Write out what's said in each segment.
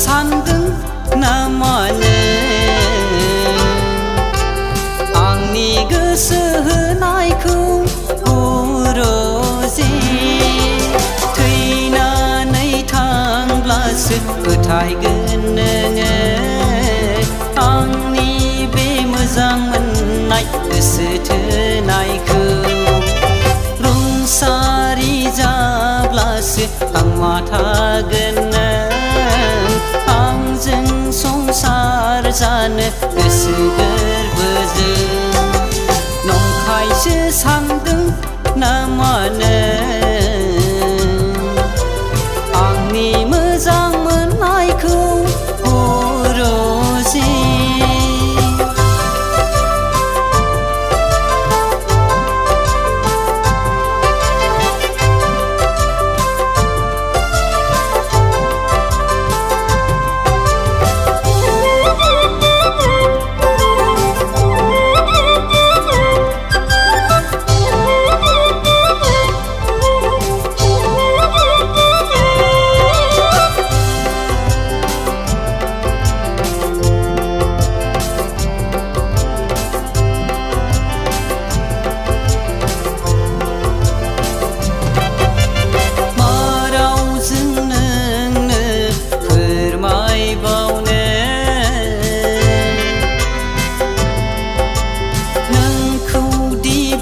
सानदों ना मानो आंनि गोसो होनायखौ हरजे थैनानै थांब्लासो फोथायगोन नोङो आंनि बे मोजां मोननाय गोसो थोनायखौ रुंसारि जाब्लासो आं मा थागोन नों आंजों संसार जानो गोसो गोरबोजों नंखायसो सानदों ना मानो आंनि मोजां मोननायखौ हरजे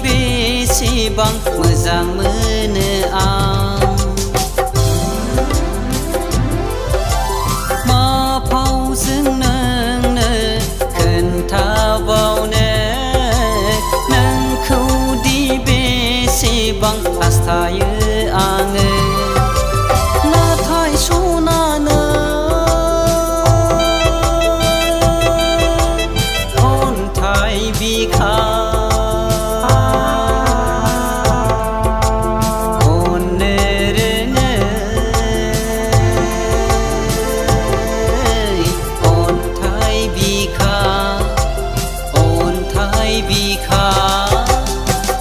बेसेबां मोजां मोनो आं मा फावजों नोंनो खोन्थाबावनो नोंखौ दि बेसेबां हास्थायो आङो नाथाय सनानो अन्थाइ बिखा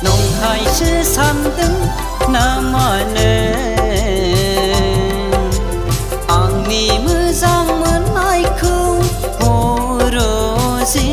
नंखायसो सानदों ना मानो आंनि मोजां मोननायखौ हरजे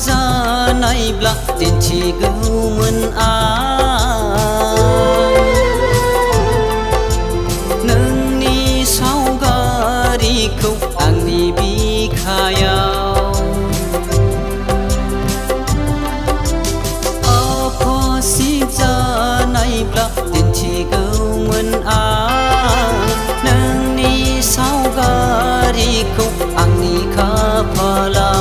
जानायब्ला दिन्थिगौमोन आं नोंनि सावगारिखौ आंनि बिखायाव आफासिब जानायब्ला दिन्थिगौमोन आं नोंनि सावगारिखौ आंनि खाफालाव